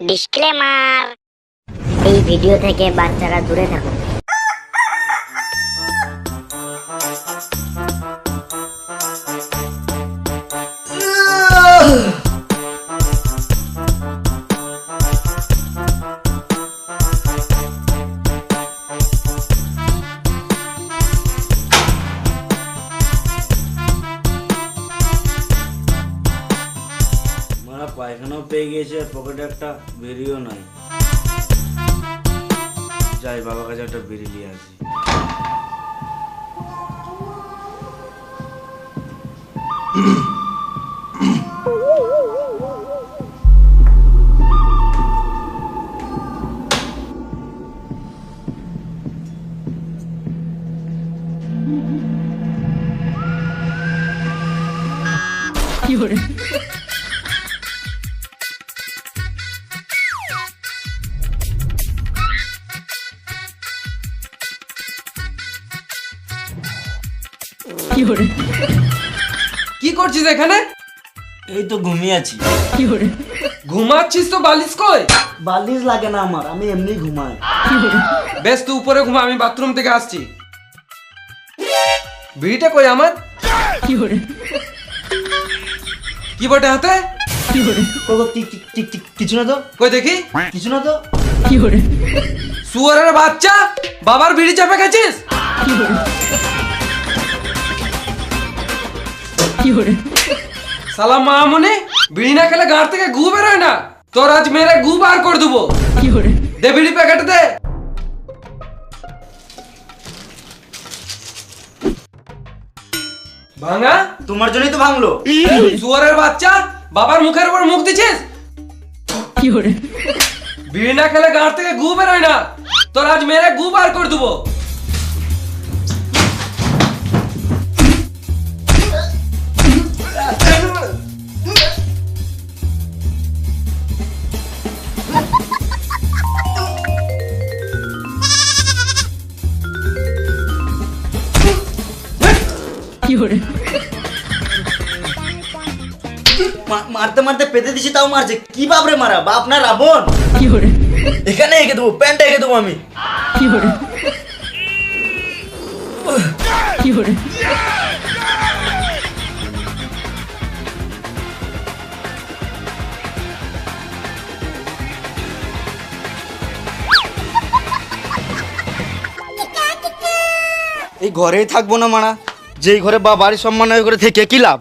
Disclaimer, এই video থেকে বাচ্চারা দূরে থাকুন। পায়খানাও পেয়ে গিয়েছে, পকেটে একটা বেরিয়েও নাই। যাই বাবার কাছে একটা বেরিয়ে নিয়ে আসি। কি করছিস এখানে? এই তো ঘুমিয়ে আছি। ঘুমাচ্ছিস তো বালিশ কই? বালিশ লাগে না আমার, আমি এমনি ঘুমাই। বেশ তুই উপরে ঘুমা, আমি বাথরুম থেকে আসছি। বিড়িটা কই আমার? কি বটে হাতে? কিছু না তো, কই দেখি। কিছু না তো। শুয়োরের বাচ্চা, বাবার বিড়ি চাপে গেছিস? শালা মামুনি, বিড়ি না খেলে গাঁট থেকে গু বেরোয় না। তোর আজ মেরে গু বার করে দেবো। দে বিড়ি প্যাকেট দে। ভাঙা? তোমার জন্যই তো ভাঙলো। শুয়োরের বাচ্চা, বাবার মুখের উপর মুখ দিছিস। বিড়ি না খেলে গাঁট থেকে গু বেরোয় না। তোর আজ মেরে গু বার করে দেবো। মারতে মারতে পেতে দিছি, তাও মারছে। কি বাপরে মারা, বাপ না রাবণ? এখানে এঁকে দেবো, প্যান্টটা এঁকে দেবো আমি। এই ঘরেই থাকবো না মারা, যেই ঘরে বাড়ির সম্মান ওই ঘরে থেকে কি লাভ?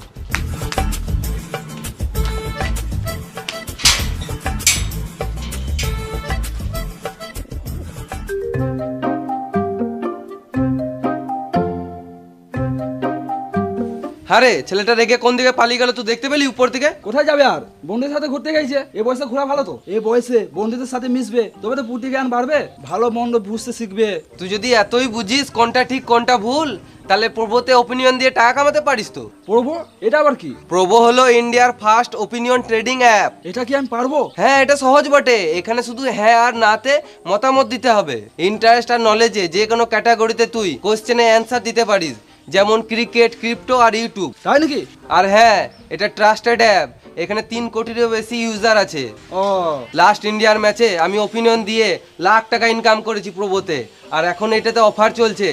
আরে ছেলেটা রেগে কোন দিকে পালিয়ে গেল তুই দেখতে পেলি উপর দিকে? কোথায় যাবে আর? বন্ধুদের সাথে ঘুরতে গেছে। এই বয়সে ঘোরা ভালো তো। এই বয়সে বন্ধুদের সাথে মিশবে, তবে তো বুদ্ধি জ্ঞান বাড়বে, ভালো মন্দ বুঝতে শিখবে। তুই যদি এতই বুঝিস কোনটা ঠিক কোনটা ভুল, তাহলে প্রভোতে ওপিনিয়ন দিয়ে টাকা কামাতে পারিস তো। পড়বো? এটা আবার কি? প্রভো হলো ইন্ডিয়ার ফার্স্ট ওপিনিয়ন ট্রেডিং অ্যাপ। এটা কি আমি পারবো? হ্যাঁ, এটা সহজ বটে। এখানে শুধু হ্যাঁ আর নাতে মতামত দিতে হবে। ইন্টারেস্ট আর নলেজে যে কোনো ক্যাটাগরিতে তুই কোশ্চেনে অ্যান্সার দিতে পারিস, যেমন ক্রিকেট, ক্রিপ্টো আর ইউটিউব। তাই নাকি? আর হ্যাঁ, এটা ট্রাস্টেড অ্যাপ। এখানে 3 কোটিরও বেশি ইউজার আছে। ও, লাস্ট ইন্ডিয়ার ম্যাচে আমি ওপিনিয়ন দিয়ে লাখ টাকা ইনকাম করেছি প্রভোতে। আর এখন এটাতে অফার চলছে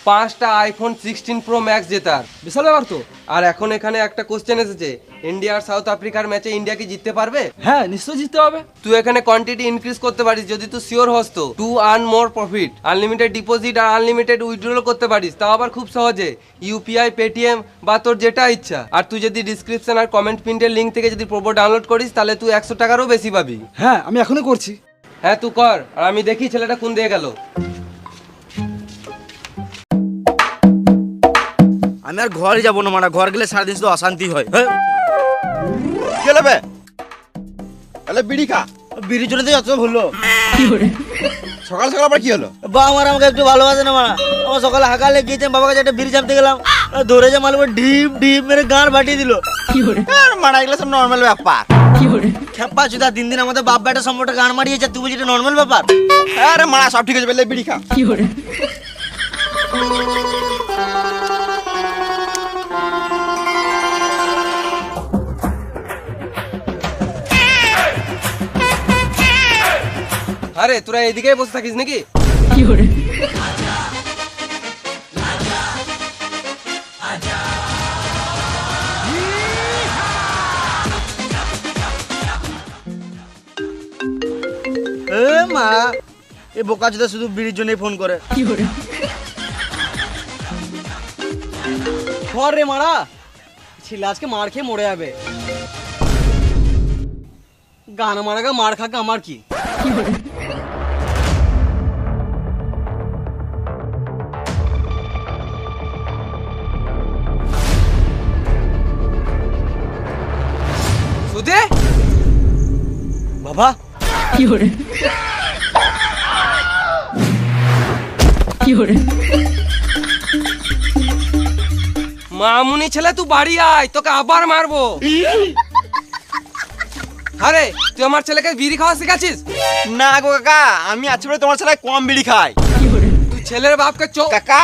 5টা আইফোন 16 প্রো ম্যাক্স জেতার। বিশাল ব্যাপার তো। আর এখন এখানে একটা কোশ্চেন এসেছে, ইন্ডিয়া আর সাউথ আফ্রিকার ম্যাচে ইন্ডিয়া কি জিততে পারবে? হ্যাঁ, নিশ্চয়ই জিততে হবে। তুই এখানে কোয়ান্টিটি ইনক্রিজ করতে পারিস যদি তুই শিওর হস তো। To earn more profit, unlimited deposit আর আনলিমিটেড উইথড্রল করতে পারিস, তাও আবার খুব সহজে। ইউপিআই, পেটিএম বা তোর যেটা ইচ্ছা। আর তুই যদি ডিসক্রিপশন আর কমেন্ট প্রিন্টের লিঙ্ক থেকে যদি প্রোবো ডাউনলোড করিস, তাহলে তুই 100 টাকারও বেশি পাবি। হ্যাঁ, আমি এখনই করছি। হ্যাঁ তুই কর, আর আমি দেখি ছেলেটা কোন দিয়ে গেল। আমি আর ঘরে যাবো না মারা, ঘর গেলে সারাদিন শুধু অশান্তি হয়। কি হলো বে? তাহলে বিড়ি খা। বিড়ির জন্য তো যত ভুললো। সকাল সকাল আবার কি হলো? বাবা আমার আমাকে একটু ভালোবাসে না মারা। আমার সকালে হাঁকালে গিয়েছে, বাবার কাছে একটা বিড়ি চাপতে গেলাম, ধরে যে মালুম ডিপ ডিপ মেরে গাঁড় ফাটিয়ে দিল। আর মারা, এগুলো সব নর্মাল ব্যাপার। খেপা চুদা, দিন দিন আমাদের বাপ বেটা সম্পর্কে গান মারিয়েছে, তুই বুঝি নর্মাল ব্যাপার? আরে মারা, সব ঠিক আছে, বেলে বিড়ি খা। আরে তোরা এদিকেই বসে থাকিস নাকি? এ মা, এ বোকাচোদা শুধু বিড়ির জন্যই ফোন করে। ধর রে মারা, ছেলে আজকে মার খেয়ে মরে যাবে। গান মারাগা মার খাকা আমার কি? সুদে বাবা মামুনি ছেলে তুই বাড়ি আয়, তোকে আবার মারবো। আরে তুই আমার ছেলেকে বিড়ি খাওয়া শিখাচ্ছিস? না গো কাকা, আমি আছি বলে তোমার ছেলে কম বিড়ি খায়। তুই ছেলের বাপকে কাকা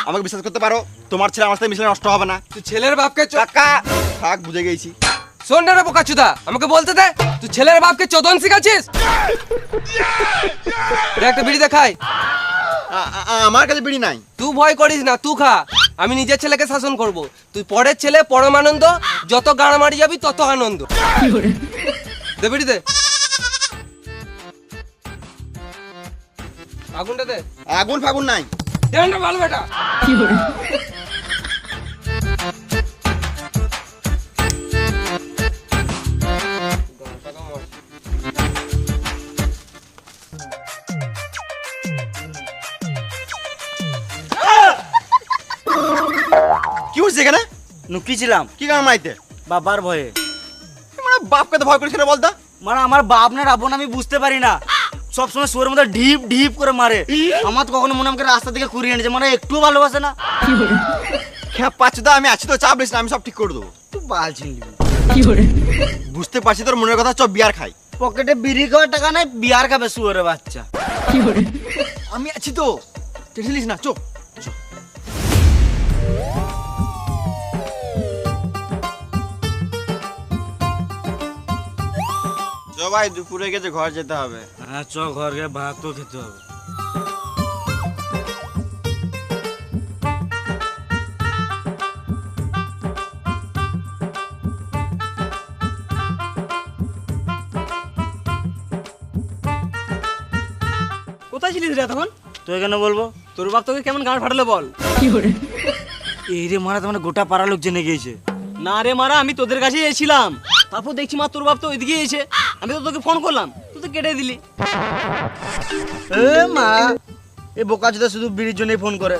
আমাকে বিশ্বাস করতে পারো, তোমার ছেলে আমার সাথে মিশলে নষ্ট হবে না। তুই ছেলের বাপকে কাকা থাক, বুঝে গেছি। শোন না রে বোকাচুদা, আমাকে বলতে দে, তুই ছেলের বাপকে চোদন শিখাচ্ছিস? রে একটা বিড়ি দেখাই। আমার কাছে বিড়ি নাই। তুই ভয় করিস না, তুই খা, আমি নিজের ছেলেকে শাসন করব। তুই পরের ছেলে পরমানন্দ, যত গাড়া মারি যাবি তত আনন্দ। দে বিড়ি দে, আগুনটা দে। আগুন ফাগুন নাই। দে না ভালো বেটা। কি হচ্ছে এখানে? নুকিছিলাম কি গান মাইতে? বাবার ভয়ে। মানে বাপকে তো ভয় করিস না বলতা। মানে আমার বাপ না রাবণ আমি বুঝতে পারি না, সবসময় শুয়োর মধ্যে ঢিপ ঢিপ করে মারে। আমার তো কখনো মনে আমাকে রাস্তা থেকে কুড়িয়ে এনেছে, মানে একটু ভালোবাসে না। হ্যাঁ পাচ্ছুদা, আমি আছি তো, চাপ নিস না, আমি সব ঠিক করে দেবো। তুই বাল ছিনবি। বুঝতে পারছি তোর মনের কথা, চ বিয়ার খাই। পকেটে বিড়ি খাওয়ার টাকা নাই, বিয়ার খাবে শুয়োরের বাচ্চা। আমি আছি তো, টেনশন নিস না, চো। ভাই দুপুরে গেছে, ঘর যেতে হবে। হ্যাঁ চ, ঘর গিয়ে ভাত তো খেতে হবে। কোথায় ছিলিস রে তখন? তো এখানে বলবো তোর বাপ তোকে কেমন গান ফাটালো বল? এই রে মারা, তোমার গোটা পাড়া লোক জেনে গিয়েছে। না রে মারা, আমি তোদের কাছেই এসেছিলাম, তারপর দেখছি মা তোর বাপ তো ওইদিকে এসে, আমি তো তোকে ফোন করলাম, তুই তো কেটে দিলি। এ মা, এ বোকাচোদা শুধু বিড়ির জন্যই ফোন করে।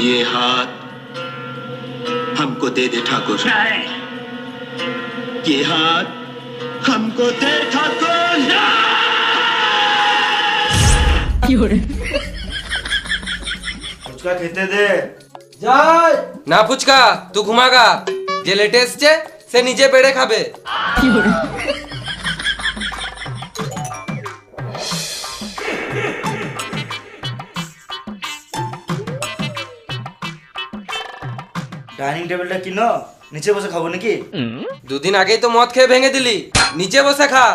ये हाथ हमको दे दे ठाकुर, ये हाथ हमको दे ठाकुर। ফুচকা খেতে দে। না ফুচকা, তুই ঘুমাগা, যে লেটে এসছে সে নিজে বেড়ে খাবে। ডাইনিং টেবিলটা কিনো, নিচে বসে খাবো নাকি? দুদিন আগেই তো মদ খেয়ে ভেঙে দিলি, নিচে বসে খা।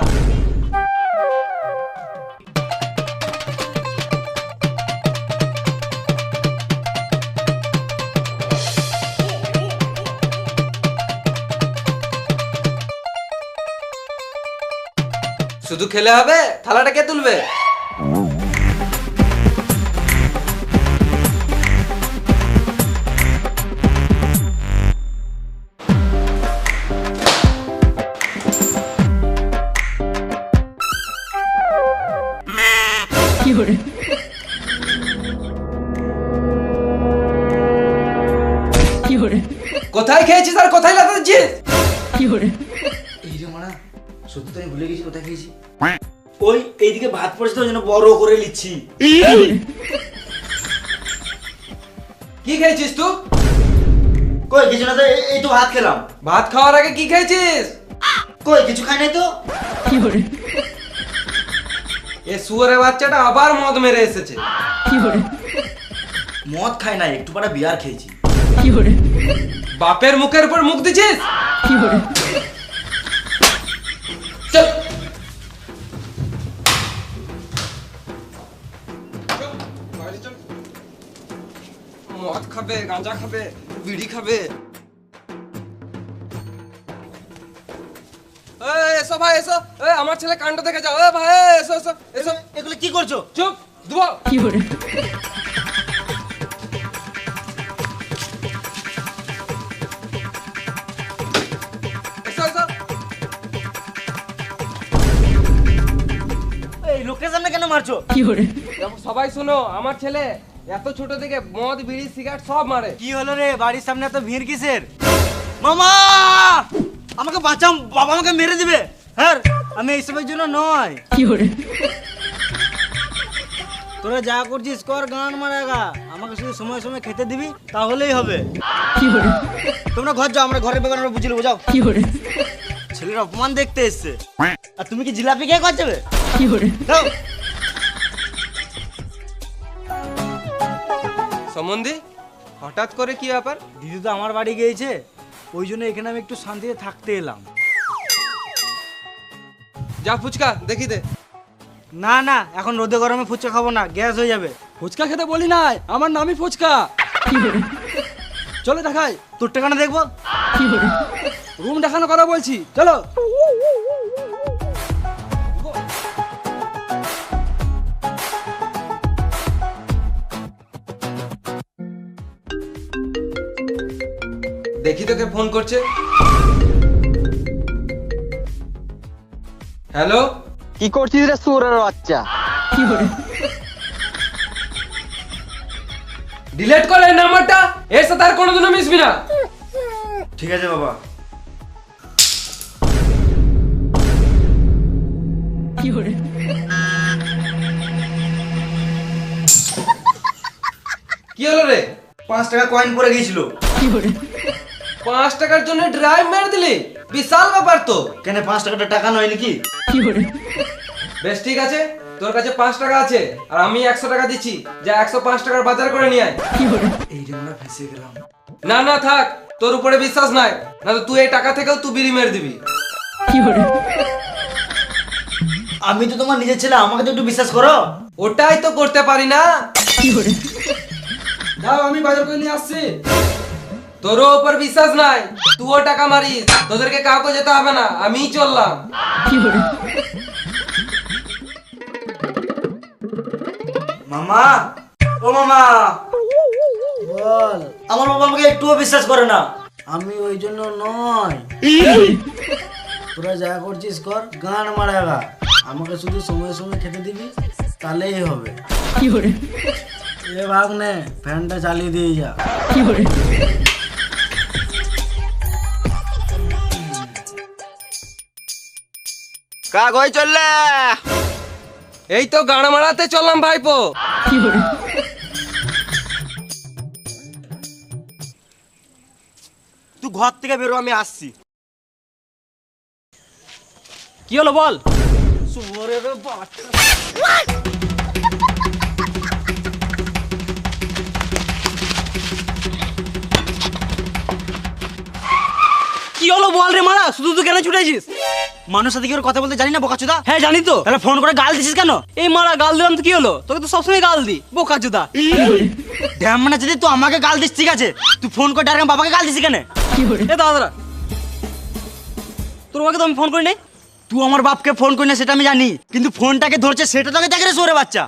শুধু খেলে হবে? থালাটা কে তুলবে? কোথায় খেয়েছিস আর কোথায় লাগাচ্ছিস? এই রে মারা, সত্যি তো আমি ভুলে গেছি কোথায় খেয়েছি। ওই এইদিকে ভাত পড়েছে তো, ওই জন্য বড় করে নিচ্ছি। কি খেয়েছিস তুই? কই কিছু না তো, এই তো ভাত খেলাম। ভাত খাওয়ার আগে কি খেয়েছিস? কই কিছু খাই নাই তো। এ শুয়োরের বাচ্চাটা আবার মদ মেরে এসেছে। মদ খাই নাই, একটু পরে বিয়ার খেয়েছি। বাপের মুখের উপর মুখ দিছিস? চল। মদ খাবে, গাঁজা খাবে, বিড়ি খাবে। এসো ভাই এসো, আমার ছেলে কাণ্ড দেখে যাও। ভাই এসো এসো এসো। এগুলো কি করছো? চুপ, দুবো। এসো এসো। এই লোকের সামনে কেন মারছো? দেখো, সবাই শোনো, আমার ছেলে এত ছোট থেকে মদ বিড়ি সিগারেট সব মারে। কি হলো রে, বাড়ির সামনে এত ভিড় কিসের? মামা আমাকে বাঁচাও, বাবা আমাকে মেরে দিবে। হ্যাঁ আমি এইসবের জন্য নয়। তোরা যা করছিস কর, গান মারাগা, আমাকে শুধু সময় সময় খেতে দিবি তাহলেই হবে। তোমরা ঘর যাও, আমরা ঘরের ব্যাপারে আমরা বুঝে নেবো, যাও। ছেলের অপমান দেখতে এসছে, আর তুমি কি জিলাপি খেয়ে কর যাবে? যাও। সম্বন্ধী, হঠাৎ করে কি ব্যাপার? দিদি তো আমার বাড়ি গিয়েছে, ওই জন্য এখানে আমি একটু শান্তিতে থাকতে এলাম। যা ফুচকা দেখি দে। না না, এখন রোদে গরমে ফুচকা খাবো না, গ্যাস হয়ে যাবে। ফুচকা খেতে বলি নাই, আমার নামই ফুচকা। চলে দেখাই, তোর টাকাটা দেখবো। রুম দেখানো কথা বলছি, চলো। দেখি তোকে ফোন করছে। হ্যালো, কি করছিস রে সুরের বাচ্চা? ডিলিট কর এই নাম্বারটা, এর সাথে আর কোনোদিনও মিশবি না। ঠিক আছে বাবা। কি হলো রে? 5 টাকা কয়েন পড়ে গিয়েছিল। 5 টাকার জন্য ড্রাইভ মেরে দিলি? বিশাল ব্যাপার তো। কেন 5 টাকাটা টাকা নয় নাকি? বেশ ঠিক আছে, তোর কাছে 5 টাকা আছে আর আমি 100 টাকা দিচ্ছি, যা 105 টাকার বাজার করে নিয়ে আয়। এই রে আমরা ফেসে গেলাম। না না থাক, তোর উপরে বিশ্বাস নাই, না তো তুই এই টাকা থেকেও তুই বিড়ি মেরে দিবি। আমি তো তোমার নিজের ছেলে, আমাকে তো একটু বিশ্বাস করো। ওটাই তো করতে পারি না। দাও, আমি বাজার করে নিয়ে আসছি। তোরও উপর বিশ্বাস নাই, তুইও টাকা মারিস, তোদেরকে কাউকে যেতে হবে না, আমিই চললাম। মামা, ও মামা বল। আমার বাবা আমাকে একটুও বিশ্বাস করে না। আমি ওই জন্য নয়। তোরা যা করছিস কর, গান মারাগা, আমাকে শুধু সময় সময় খেতে দিবি তাহলেই হবে। এ ভাগ্নে, ফ্যানটা চালিয়ে দিয়ে যা। কাগজ চললে এই তো গান মারাতে চললাম ভাইপো। তুই ঘর থেকে বেরো, আমি আসছি। কি হলো বল? সুমরের বাচ্চা। কি হলো বল রে মারা, শুধু তুই কেন ছুটেছিস? মানুষের সাথে কি করে কথা বলতে জানি না, বোকাচোদা? হ্যাঁ জানি তো। তাহলে ফোন করে গাল দিছিস কেন? এই মারা গাল দিলাম তো কি হলো? তোকে তো সবসময় গাল দি, বোকা চোদা। ড্যাম মানে যদি তুই আমাকে গাল দিস ঠিক আছে, তুই ফোন করে ডাইরেক্ট বাবাকে গাল দিছিস কেন? এ দাদা, তোর মাকে তো আমি ফোন করি নাই। তুই আমার বাপকে ফোন করি না সেটা আমি জানি, কিন্তু ফোনটাকে ধরছে সেটা তোকে দেখে রে সোরে বাচ্চা।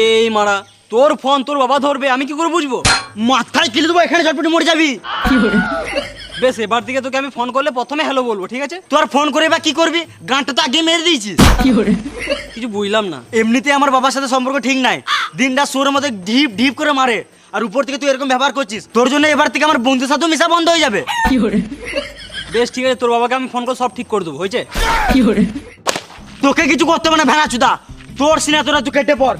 এই মারা, তোর ফোন তোর বাবা ধরবে, আমি কি করে বুঝবো? মাথায় কিলে দেবো, এখানে ঝটপটে মরে যাবি। বেশ, এবার থেকে তোকে আমি ফোন করলে প্রথমে হ্যালো বলবো, ঠিক আছে? তুই আর ফোন করে বা কি করবি? গানটা তো আগে মেরে দিয়েছিস। কিছু বুঝলাম না। এমনিতে আমার বাবার সাথে সম্পর্ক ঠিক নাই, দিনটা সোরের মধ্যে ঢিপ ঢিপ করে মারে, আর উপর থেকে তুই এরকম ব্যবহার করছিস। তোর জন্য এবার থেকে আমার বন্ধুর সাথেও মিশা বন্ধ হয়ে যাবে। বেশ ঠিক আছে, তোর বাবাকে আমি ফোন করে সব ঠিক করে দেবো, হয়েছে? তোকে কিছু করতে হবে না ভেড়া চুদা, তোর সিনা তোরা তুই কেটে পড়।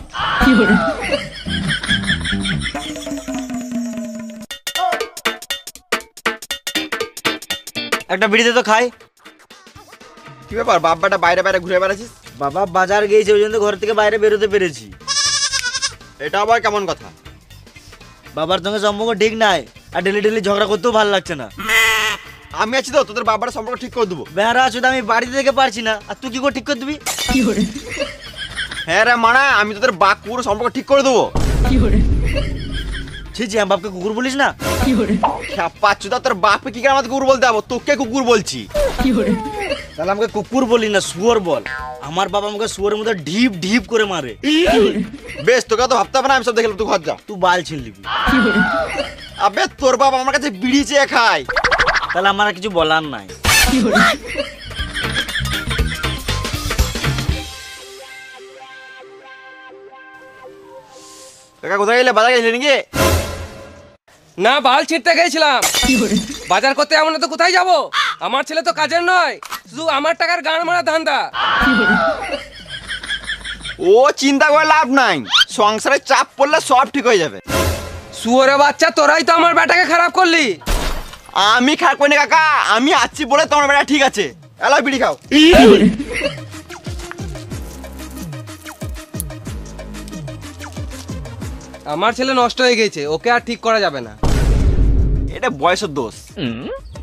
একটা বিড়িতে তো খাই। কি ব্যাপার বাপ বেটা বাইরে বাইরে ঘুরে বেড়াচ্ছিস? বাবা বাজার গিয়েছে, ওই জন্য ঘর থেকে বাইরে বেরোতে পেরেছি। এটা আবার কেমন কথা? বাবার সঙ্গে সম্পর্ক ঠিক নাই, আর ডেলি ডেলি ঝগড়া করতেও ভালো লাগছে না। আমি আছি তো, তোদের বাপ বেটার সম্পর্ক ঠিক করে দেবো। বেহারা আছো তো, আমি বাড়িতে থেকে পারছি না, আর তুই কি করে ঠিক করে দিবি? হ্যাঁ রে মানা, আমি তোদের বাপ পুরো সম্পর্ক ঠিক করে দেবো। ছি ছি, আমার বাপকে কুকুর বলিস না। পাচ্ছুদা, তোর বাপকে কি করে আমাকে কুকুর বলতে যাবো? তোকে কুকুর বলছি। তাহলে আমাকে কুকুর বলি না, শুয়োর বল। আমার বাবা আমাকে শুয়োরের মধ্যে ঢিপ ঢিপ করে মারে। বেশ, তোকে তো ভাবতে হবে না, আমি সব দেখলাম, তুই ঘর যা। তুই বাল ছিনলিবি। আবে তোর বাপ আমার কাছে বিড়ি চেয়ে খায়। তাহলে আমার আর কিছু বলার নাই। কাকা কোথায় গেলে? বাজার গেছিলে নাকি? না, বাল ছিঁড়তে গেছিলাম। বাজার করতে এমন তো কোথায় যাব? আমার ছেলে তো কাজের নয়, শুধু আমার টাকার গান মারা ধান্দা। ও চিন্তা করে লাভ নাই, সংসারে চাপ পড়লে সব ঠিক হয়ে যাবে। শুয়োরে বাচ্চা, তোরাই তো আমার বেটাকে খারাপ করলি। আমি খারাপ করিনি কাকা, আমি আছি বলে তোমার বেটা ঠিক আছে। এলো বিড়ি খাও। আমার ছেলে নষ্ট হয়ে গেছে, ওকে আর ঠিক করা যাবে না। এটা বয়সের দোষ।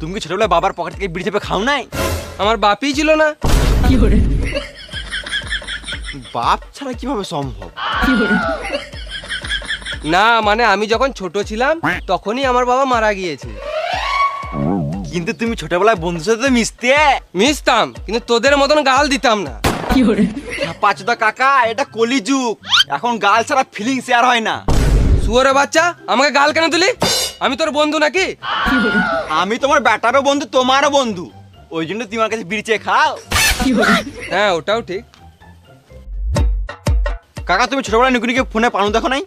তুমি কি ছোটবেলায় বাবার পকেট থেকে বিড়ি চেপে খাও নাই? আমার বাপই ছিল না। বাপ ছাড়া কিভাবে সম্ভব? না মানে আমি যখন ছোট ছিলাম তখনই আমার বাবা মারা গিয়েছে। কিন্তু তুমি ছোটবেলায় বন্ধুর সাথে মিশতে। মিশতাম, কিন্তু তোদের মতন গাল দিতাম না। পাঁচদা কাকা, এটা কলিযুগ, এখন গাল ছাড়া ফিলিং শেয়ার হয় না। শুয়োরে বাচ্চা, আমাকে গাল কেন দিলি? আমি তোর বন্ধু নাকি? আমি তোমার বেটারও বন্ধু, তোমারও বন্ধু, ওই জন্য তোমার কাছে বিড়ি চেয়ে খাও। হ্যাঁ, ওটাও ঠিক। কাকা তুমি ছোটবেলায় নুকুনিকে ফোনে পানু দেখো নাই?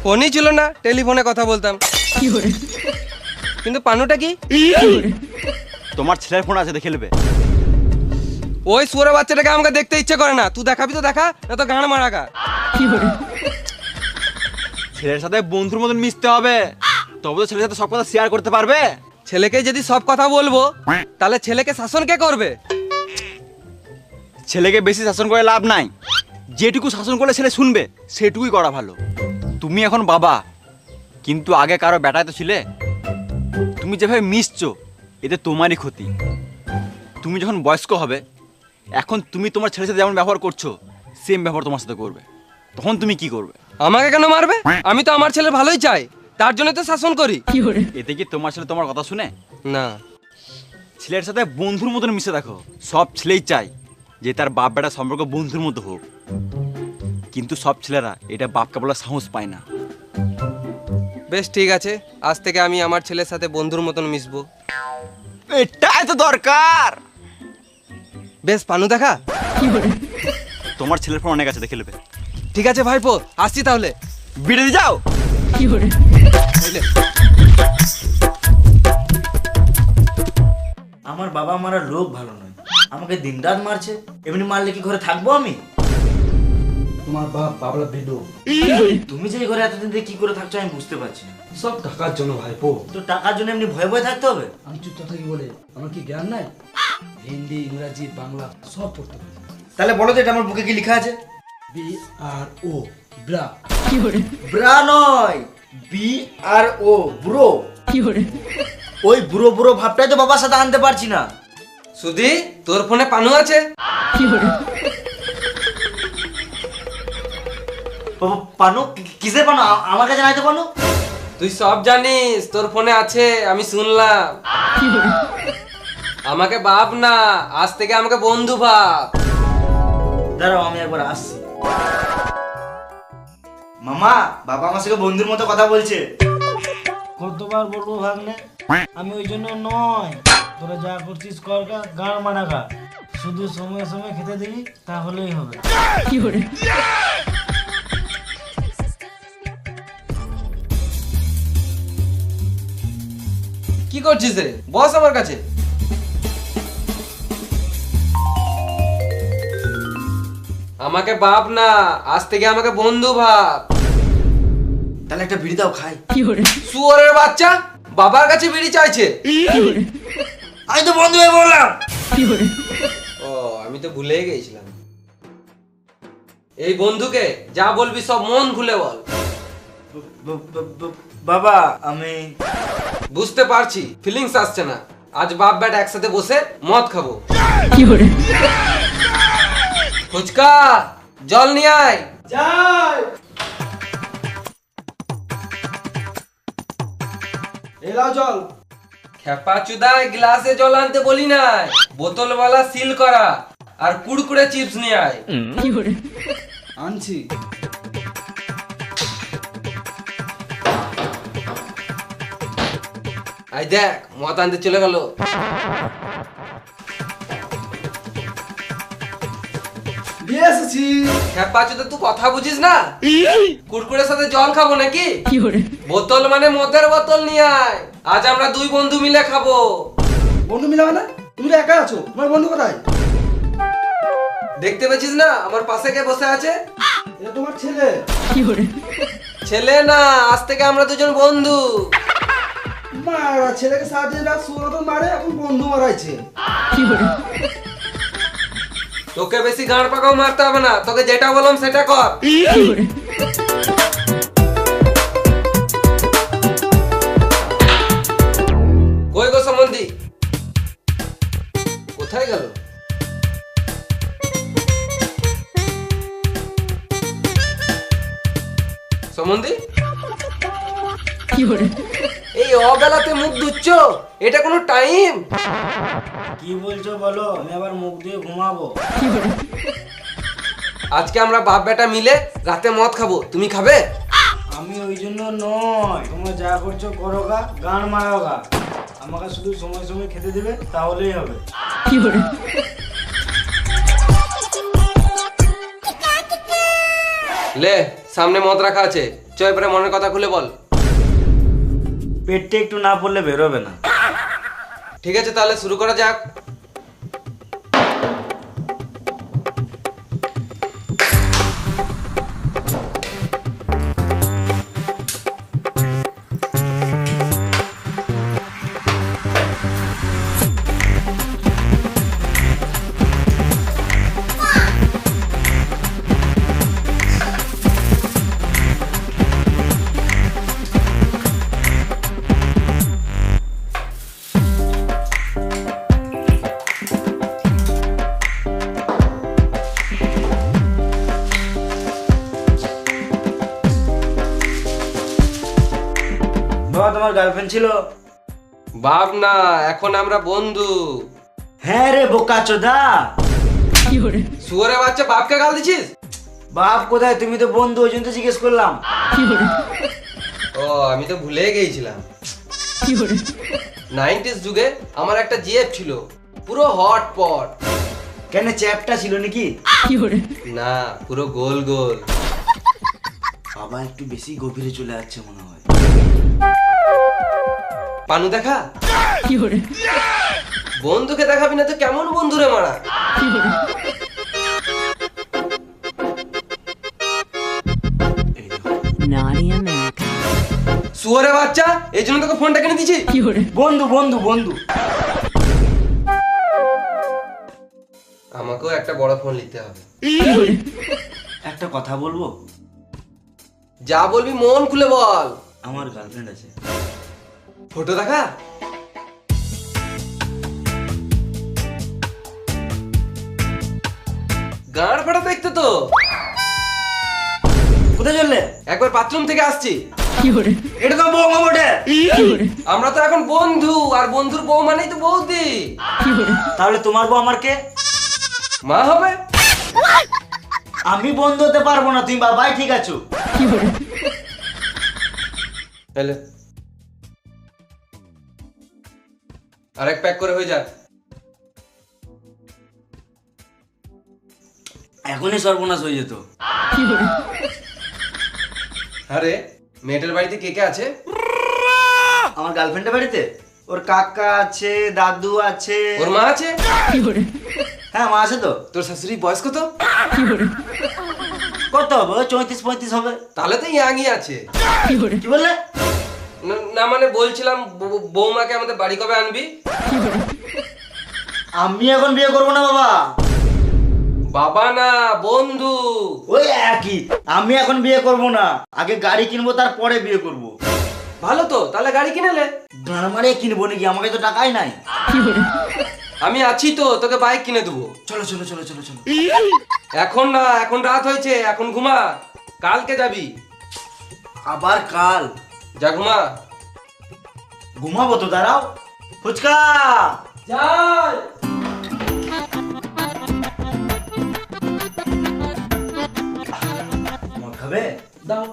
ফোনই ছিল না, টেলিফোনে কথা বলতাম। কিন্তু পানুটা কি? তোমার ছেলের ফোন আছে, দেখে নেবে। ওই শুয়োরে বাচ্চাটাকে আমাকে দেখতে ইচ্ছে করে না। তুই দেখাবি তো দেখা, না তো গান মারা গা। ছেলের সাথে বন্ধুর মতন মিশতে হবে, তবে তো ছেলের সাথে সব কথা শেয়ার করতে পারবে। ছেলেকে যদি সব কথা বলবো, তাহলে ছেলেকে শাসন কে করবে? ছেলেকে বেশি শাসন করে লাভ নাই, যেটুকু শাসন করলে ছেলে শুনবে সেটুকুই করা ভালো। তুমি এখন বাবা, কিন্তু আগে কারো বেটায় তো ছিলে। তুমি যেভাবে মিশছো এতে তোমারই ক্ষতি। তুমি যখন বয়স্ক হবে, এখন তুমি তোমার ছেলের সাথে যেমন ব্যবহার করছো সেম ব্যবহার তোমার সাথে করবে, তখন তুমি কি করবে? আমাকে কেন মারবে? আমি তো আমার ছেলে ভালোই চাই, তার জন্য তো শাসন করি। এতে কি তোমার ছেলে তোমার কথা শুনে? না। ছেলের সাথে বন্ধুর মতন মিশে দেখো। সব ছেলেই চায় যে তার বাপ বেটা সম্পর্ক বন্ধুর মতো হোক, কিন্তু সব ছেলেরা এটা বাপকে বলার সাহস পায় না। বেশ ঠিক আছে, আজ থেকে আমি আমার ছেলের সাথে বন্ধুর মতন মিশবো। এটাই তো দরকার। বেশ, পানু দেখা। তোমার ছেলের ফোন অনেক আছে, দেখে নেবে। ঠিক আছে ভাইপো, আসছি তাহলে। বিড়ে দিয়ে যাও। বুঝলে? আমার বাবা মারা লোক ভালো নয়, আমাকে দিনরাত মারছে। এমনি মারলে কি ঘরে থাকবো আমি? তোমার বাপ বাবলা ভিডো, তুমি যে এই ঘরে এতদিন ধরে কি করে থাকছো আমি বুঝতে পারছি না। সব টাকার জন্য ভাইপো। তো টাকার জন্য এমনি ভয়ে ভয়ে থাকতে হবে? আমি চুপ থাকি বলে আমার কি জ্ঞান নাই? হিন্দি, ইংরাজি, বাংলা সব পড়তে পারি। তাহলে বলো তো এটা আমার বুকে কি লেখা আছে? BRO, bra. ব্রা নয়, BRO, ব্রো। ওই বুড়ো বুড়ো ভাবটাই তো বাবার সাথে আনতে পারছি না। সুধি, তোর ফোনে পানু আছে? পানু? কিসের পানু? আমার কাছে নাই তো পানু। তুই সব জানিস, তোর ফোনে আছে, আমি শুনলাম। আমাকে বাপ না, আজ থেকে আমাকে বন্ধু ভাব। দাঁড়াও আমি একবার আসছি। মামা, বাবা আমার সাথে বন্ধুর মতো কথা বলছে। কতবার বলবো ভাগ্নে, আমি ওই জন্য নয়। তোরা যা করছিস কর, গান মানা খা, শুধু সময় সময় খেতে দিবি তাহলেই হবে। কি করছিস রে? বস আমার কাছে। আমাকে বাপ না, আজ থেকে আমাকে বন্ধু ভাব। তাহলে একটা বিড়ি দাও খাই। শুয়োরের বাচ্চা, বাবার কাছে বিড়ি চাইছে। আমি তো বন্ধু হয়ে বললাম। ও আমি তো ভুলেই গেছিলাম। এই বন্ধুকে যা বলবি সব মন খুলে বল। বাবা আমি বুঝতে পারছি ফিলিংস আসছে না। আজ বাপ বেটা একসাথে বসে মদ খাবো। ফুচকা জল নিয়ে আয়। যাই এলাও জল। খেপা চুদায় গ্লাসে জল আনতে বলি নাই, বোতলওয়ালা সিল করা আর কুড়কুড়ে চিপস নিয়ে আয়। আনছি। আই দেখ মদ আনতে চলে গেল। দিয়ে এসেছি। খেপা চুদা তুই কথা বুঝিস না? কুড়কুড়ের সাথে জল খাবো নাকি? বোতল মানে মদের বোতল নিয়ে আয়। আজ আমরা দুই বন্ধু মিলে খাবো। বন্ধু মিলাবে না? তুমি তো একা আছো, তোমার বন্ধু কোথায়? দেখতে পেয়েছিস না আমার পাশে কে বসে আছে? এটা তোমার ছেলে। ছেলে না, আজ থেকে আমরা দুজন বন্ধু। মারা ছেলেকে সাহায্যে রাত সুরত মারে, এখন বন্ধু মারাইছে। তোকে বেশি গাঁড় পাকাও মারতে হবে না, তোকে যেটা বললাম সেটা কর। কই গো সম্বন্ধী, কোথায় গেল? সম্বন্ধী এই অবেলাতে মুখ ধুচ্ছ, এটা কোনো টাইম? কি বলছো বলো, আমি আবার মুখ দিয়ে ঘুমাবো। আজকে আমরা বাপ বেটা মিলে রাতে মদ খাবো, তুমি খাবে? আমি ওই জন্য নয়, তোমরা যা করছো করো গা, গান মারো গা, আমাকে শুধু সময় সময় খেতে দেবে তাহলেই হবে। লে সামনে মদ রাখা আছে, চ এবারে মনের কথা খুলে বল। পেটটা একটু না পড়লে বেরোবে না। ঠিক আছে তাহলে শুরু করা যাক। বাবা তোমার গার্লফ্রেন্ড ছিল? বাপ না, এখন আমরা বন্ধু। হ্যাঁ রে বোকা চোদা। শুয়োরে বাচ্চা, বাপকে গাল দিছিস? বাপ কোথায়, তুমি তো বন্ধু, ওই জন্য তো জিজ্ঞেস করলাম। ও আমি তো ভুলে গেছিলাম। 90s যুগে আমার একটা জিএফ ছিল, পুরো হট পট। কেন চ্যাপটা ছিল নাকি? না, পুরো গোল গোল। বাবা একটু বেশি গভীরে চলে যাচ্ছে মনে হয়। পানু দেখা? বন্ধুকে দেখাবি না তো কেমন বন্ধুরে মারা? শুয়োরে বাচ্চা, এই জন্য তোকে ফোনটা কিনে দিছি। বন্ধু বন্ধু বন্ধু। আমাকেও একটা বড় ফোন নিতে হবে। একটা কথা বলবো? যা বলবি মন খুলে বল। আমার গার্লফ্রেন্ড আছে। ফটো দেখা? গাঁড় ফাটা দেখতে তো। কোথায় চললে? একবার বাথরুম থেকে আসছি। এটা তো বৌমা বটে। আমরা তো এখন বন্ধু, আর বন্ধুর বউ মানেই তো বৌদি। তাহলে তোমার বউ আমার কে? মা হবে। আমি বন্ধু হতে পারবো না, তুমি বাবাই ঠিক আছো। তাহলে আরেক প্যাক করে হয়ে যাক। এখনই সর্বনাশ হয়ে যেত। আরে মেয়েটার বাড়িতে কে কে আছে? আমার গার্লফ্রেন্ডের বাড়িতে ওর কাকা আছে, দাদু আছে। ওর মা আছে? হ্যাঁ মা আছে তো। তোর শাশুড়ি বয়স কত? কত হবে? 34-35 হবে। তাহলে তো ইয়াংই আছে। কি বললে? না না মানে বলছিলাম বৌমাকে আমাদের বাড়ি কবে আনবি? আমি এখন বিয়ে করবো না বাবা। বাবা না, বন্ধু। ওই একই, আমি এখন বিয়ে করবো না, আগে গাড়ি কিনবো তারপরে বিয়ে করবো। ভালো তো, তাহলে গাড়ি কিনে নে। গাড়ি মারে কিনবো নাকি, আমাকে তো টাকাই নাই। আমি আছি তো, তোকে বাইক কিনে দেবো। চলো চলো চলো চলো চলো। এখন না, এখন রাত হয়েছে, এখন ঘুমা, কালকে যাবি। আবার কাল? যা ঘুমা। ঘুমাবো তো, দাঁড়াও। ফুচকা যাই। মদ খাবে? দাও।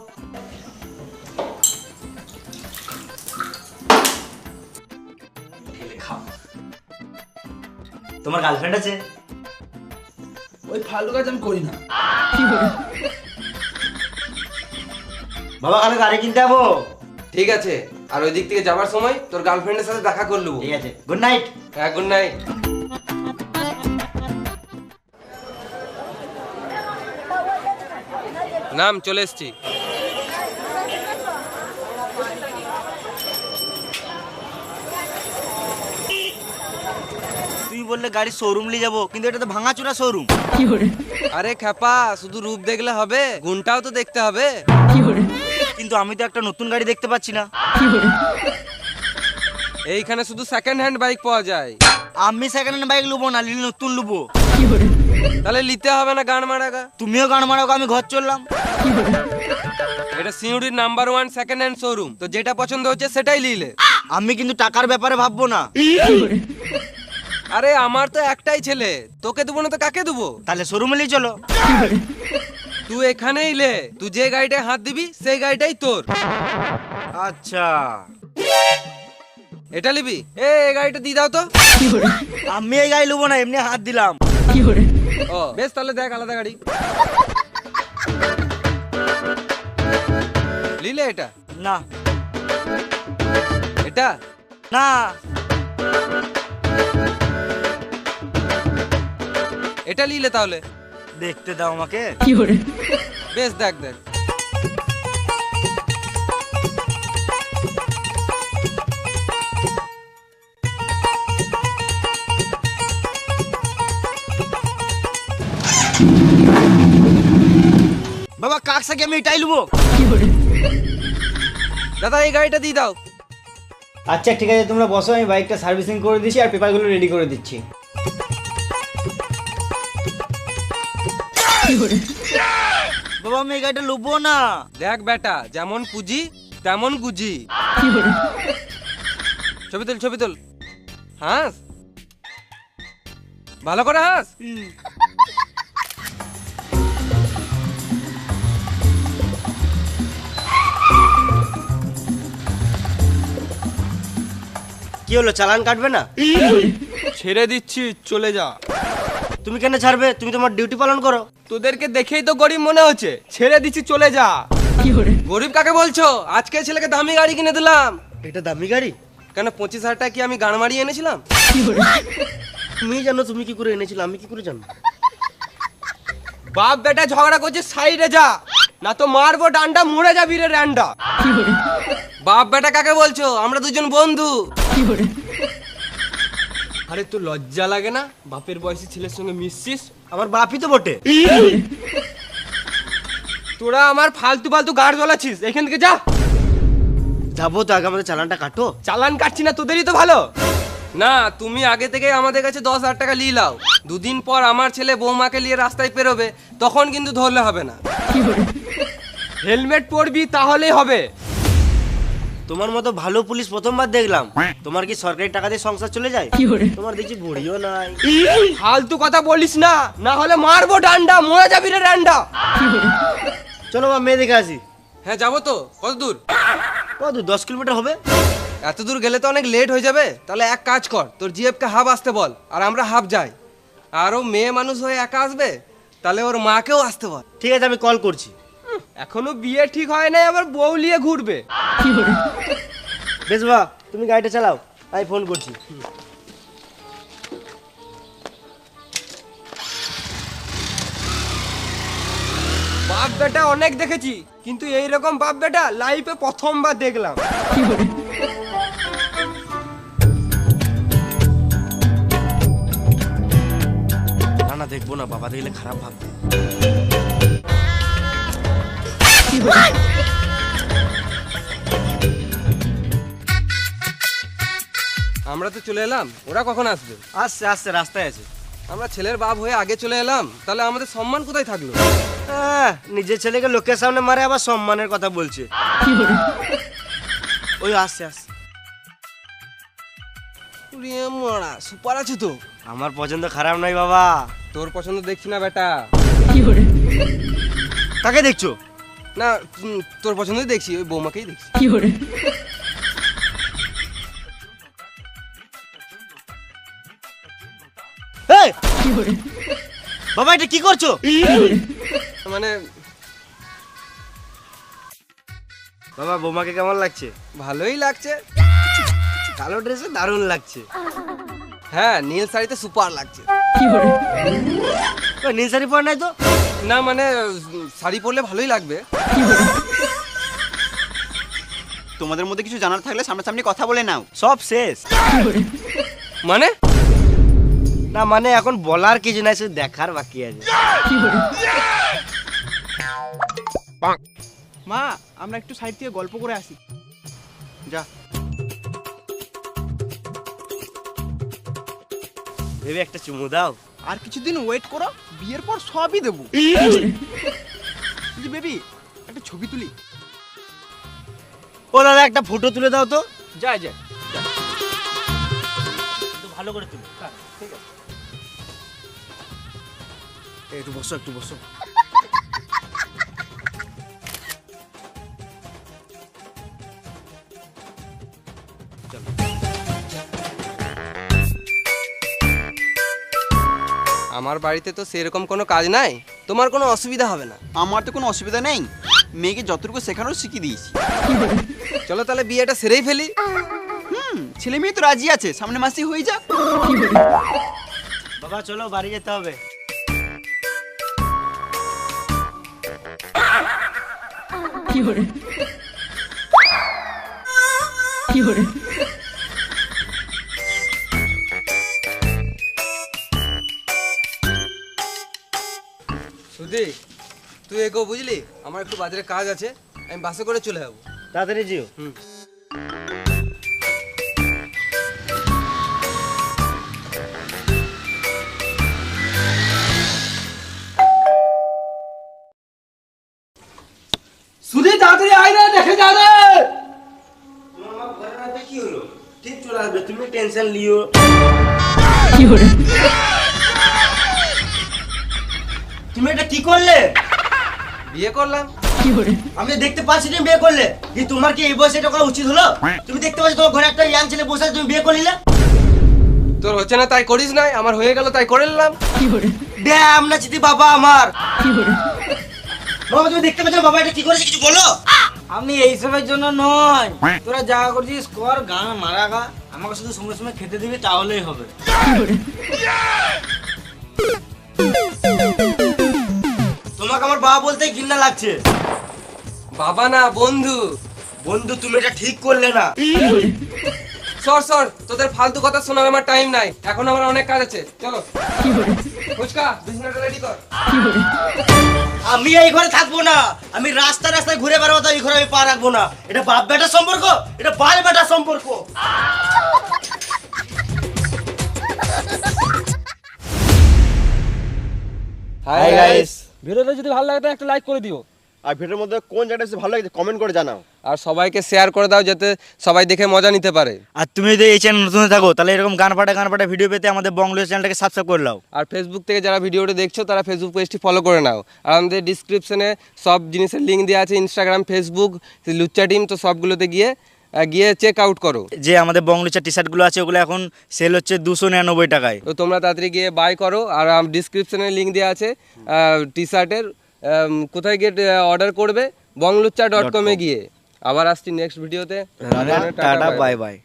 ঢেলে খাও। তোমার গার্লফ্রেন্ড আছে? ওই ফালতু কাজ আমি করি না। বাবা কালকে গাড়ি কিনতে যাবো। ঠিক আছে, আর ওই দিক থেকে যাবার সময় তোর গার্লফ্রেন্ডের সাথে দেখা করলু। ঠিক আছে, গুড নাইট। হ্যাঁ, গুড নাইট। নাম, চলে এসছি। তুই বললে গাড়ির শোরুম নিয়ে যাবো, কিন্তু এটা তো ভাঙাচোরা শোরুম। আরে খেপা, শুধু রূপ দেখলে হবে, গুণটাও তো দেখতে হবে। কিন্তু আমি তো একটা নতুন গাড়ি দেখতে পাচ্ছি না। এইখানে শুধু সেকেন্ড হ্যান্ড বাইক পাওয়া যায়। আমি সেকেন্ড হ্যান্ড বাইক লুবো না, লিলি নতুন লুবো। তাহলে নিতে হবে না গান মারাগা। তুমিও গান মারো, আমি ঘর চললাম। এটা সিউড়ির নাম্বার 1 সেকেন্ড হ্যান্ড শোরুম, তো যেটা পছন্দ হচ্ছে সেটাই নিলে। আমি কিন্তু টাকার ব্যাপারে ভাববো না। আরে আমার তো একটাই ছেলে, তোকে দেবো না তো কাকে দেবো? তাহলে শোরুমে নিয়ে চলো। তুই এখানেই লে, তুই যে গাড়িটায় হাত দিবি সেই গাড়িটাই তোর। আচ্ছা, এটা নিবি? এ গাড়িটা দিয়ে দাও তো। আমি এই গাড়ি লুবো না, এমনি হাত দিলাম। ও বেশ, তাহলে দেখ আলাদা গাড়ি। লিলে এটা? না এটা না, এটা লিলে তাহলে? দেখতে দাও আমাকে। বেশ, দেখ দেখ। বাবা কাক সাকে আমি এটাই লুবো। দাদা এই গাড়িটা দিয়ে দাও। আচ্ছা ঠিক আছে, তোমরা বসো, আমি বাইকটা সার্ভিসিং করে দিচ্ছি আর পেপারগুলো রেডি করে দিচ্ছি। বাবা আমি এই গাড়িটা লুবো না। দেখ বেটা, যেমন পুঁজি তেমন গুজি। ছবি তোল, ছবি তোল, হাস, ভালো করে হাস। কি হলো, চালান কাটবে না? ছেড়ে দিচ্ছি, চলে যা। তুমি কেন ছাড়বে? তুমি তোমার ডিউটি পালন করো। তোদেরকে দেখেই তো গরিব মনে হচ্ছে, ছেড়ে দিচ্ছি, চলে যা। গরিব কাকে বলছো? আজকে ছেলেকে দামি গাড়ি কিনে দিলাম। এটা দামি গাড়ি? কেন 25,000 টাকা কি আমি গান মারিয়ে এনেছিলাম? তুমি জানো তুমি কি করে এনেছিলে, আমি কি করে জানো? বাপ বেটা ঝগড়া করছে, সাইডে যা, না তো মারবো ডান্ডা, মরে যাবি রে র্যান্ডা। বাপ বেটা কাকে বলছো? আমরা দুজন বন্ধু। আরে তোর লজ্জা লাগে না? বাপের বয়সী ছেলের সঙ্গে মিশছিস। আমার বাপই তো বটে। তোরা আমার ফালতু ফালতু গাড় জ্বলাচ্ছিস, এখান থেকে যা। যাবো তো, আগে আমাদের চালানটা কাটো। চালান কাটছি না, তোদেরই তো ভালো। না, তুমি আগে থেকে আমাদের কাছে 10,000 টাকা নিয়ে লাও। দুদিন পর আমার ছেলে বৌমাকে নিয়ে রাস্তায় পেরোবে, তখন কিন্তু ধরলে হবে না। হেলমেট পরবি, তাহলেই হবে। তোমার মতো ভালো পুলিশ প্রথমবার দেখলাম। তোমার কি সরকারি টাকা দিয়ে সংসার চলে যায়? তোমার দেখছি ভড়িও নাই। ফালতু কথা বলিস না, না হলে মারবো ডান্ডা, মরে যাবি রে ডান্ডা। চলো মা, মেয়ে দেখে আসি। হ্যাঁ যাবো তো। কত দূর? কত, 10 কিলোমিটার হবে। এত দূর গেলে তো অনেক লেট হয়ে যাবে। তাহলে এক কাজ কর, তোর জিএফকে হাফ আসতে বল, আর আমরা হাফ যাই। আর ও মেয়ে মানুষ হয়ে একা আসবে, তাহলে ওর মাকেও আসতে বল। ঠিক আছে, আমি কল করছি। এখনো বিয়ে ঠিক হয় নাই, আবার বউ নিয়ে ঘুরবে। বেশ বা, তুমি গাড়িটা চালাও, আমি ফোন করছি। বাপ বেটা অনেক দেখেছি, কিন্তু এইরকম বাপ বেটা লাইফে প্রথমবার দেখলাম। না না দেখবো না, বাবা দেখলে খারাপ ভাববে। আমরা তো চলে এলাম, ওরা কখন আসবে? আসছে আসছে, রাস্তায় আছে। আমরা ছেলের বাপ হয়ে আগে চলে এলাম, তাহলে আমাদের সম্মান কোথায় থাকলো? নিজের ছেলেকে লোকের সামনে মারে, আবার সম্মানের কথা বলছে। ওই আসছে আসছে। মরা সুপার আছে তো। আমার পছন্দ খারাপ নয় বাবা। তোর পছন্দ দেখছি না বেটা। কাকে দেখছো? না তোর পছন্দই দেখছি, ওই বৌমাকেই দেখছি। এই! বাবা এটা কি করছো? মানে বাবা বৌমাকে কেমন লাগছে? ভালোই লাগছে। কালো ড্রেসে দারুণ লাগছে। হ্যাঁ নীল শাড়িতে সুপার লাগছে। ওই নীল শাড়ি পরে নাই তো? না মানে শাড়ি পরলে ভালোই লাগবে। তোমাদের মধ্যে কিছু জানার থাকলে সামনাসামনি কথা বলে নাও। সব শেষ। মানে না মানে এখন বলার কিছু নাই, শুধু দেখার বাকি আছে। মা আমরা একটু সাইড থেকে গল্প করে আসি। যা। ভেবে একটা চুমু দাও। আর কিছুদিন ওয়েট করো, বিয়ের পর সবই দেবো। বেবি একটা ছবি তুলি। ও দাদা একটা ফটো তুলে দাও তো। যায় যায়। ভালো করে তুলো। ঠিক আছে, একটু বসো একটু বসো। আমার বাড়িতে তো সেরকম কোনো কাজ নাই, তোমার কোনো অসুবিধা হবে না। আমার তো কোনো অসুবিধা নেই, মেয়েকে যতটুকু শেখানোর শিখিয়ে দিয়েছি। চলো তাহলে বিয়েটা সেরেই ফেলি। ছেলে মেয়ে তো রাজি আছে, সামনে মাসেই হয়ে যাক। বাবা চলো বাড়ি যেতে হবে। সুধি তুই এগো, বুঝলি আমার একটু বাজারে কাজ আছে, আমি বাসে করে চলে যাবো। তাড়াতাড়ি যেও। সুধি তাড়াতাড়ি আয় রে, দেখে যা রে। কি হলো? ঠিক চলে আসবে, তুমি টেনশন লিও। তুমি এটা কি করলে? বিয়ে করলাম। আমি দেখতে পাচ্ছি তুমি বিয়ে করলে। কি তোমার কি এই বয়সে এটা করা উচিত হলো? তুমি দেখতে পাচ্ছ তোমার ঘরে একটা ইয়াং ছেলে বসে আছে, তুমি বিয়ে করলে। তোর হচ্ছে না তাই করিস নাই, আমার হয়ে গেল তাই করে নিলাম। ড্যাম না চিতি বাবা আমার। বাবা তুমি দেখতে পাচ্ছ বাবা এটা কি করেছে, কিছু বলো। আমি এইসবের জন্য নয়, তোরা যা করছিস কর, গান মারা গা, আমাকে শুধু সময় সময় খেতে দিবি তাহলেই হবে। তোমাকে আমার বাবা বলতে ঘৃণা লাগছে। বাবা না বন্ধু। বন্ধু তুমি এটা ঠিক করলে না। সর সর, তোদের ফালতু কথা শোনার আমার টাইম নাই, এখন আমার অনেক কাজ আছে। চলো ফুচকা বিছানাটা রেডি কর। আমি এই ঘরে থাকবো না, আমি রাস্তায় রাস্তায় ঘুরে বেড়াবো, তো এই ঘরে আমি পা রাখবো না। এটা বাপ বেটার সম্পর্ক, এটা বাল বেটার সম্পর্ক। Hi guys. ভিডিওটা যদি ভালো লাগে তো একটা লাইক করে দিও। আর ভিডিওর মধ্যে কোন জায়গাটা বেশি ভালো লাগছে কমেন্ট করে জানাও। আর সবাইকে শেয়ার করে দাও যাতে সবাই দেখে মজা নিতে পারে। আর তুমি যদি এই চ্যানেল নতুন থাকো তাহলে এরকম গান ফাটা ভিডিও পেতে আমাদের বংলিশ চ্যানেলটাকে সাবস্ক্রাইব করে নাও। আর ফেসবুক থেকে যারা ভিডিওটা দেখছো তারা ফেসবুক পেজটি ফলো করে নাও। আর আমাদের ডিসক্রিপশনে সব জিনিসের লিঙ্ক দেওয়া আছে, ইনস্টাগ্রাম, ফেসবুক, লুচ্চা টিম, তো সবগুলোতে গিয়ে চেক আউট করো। যে আমাদের বংলিচার টি শার্টগুলো আছে ওগুলো এখন সেল হচ্ছে 299 টাকায়। তো তোমরা তাড়াতাড়ি গিয়ে বাই করো। আর ডিসক্রিপশনে লিঙ্ক দেওয়া আছে টি শার্টের, কোথায় গিয়ে অর্ডার করবে, bonglucha.com এ গিয়ে। আবার আসছি নেক্সট ভিডিওতে। Tata bye bye.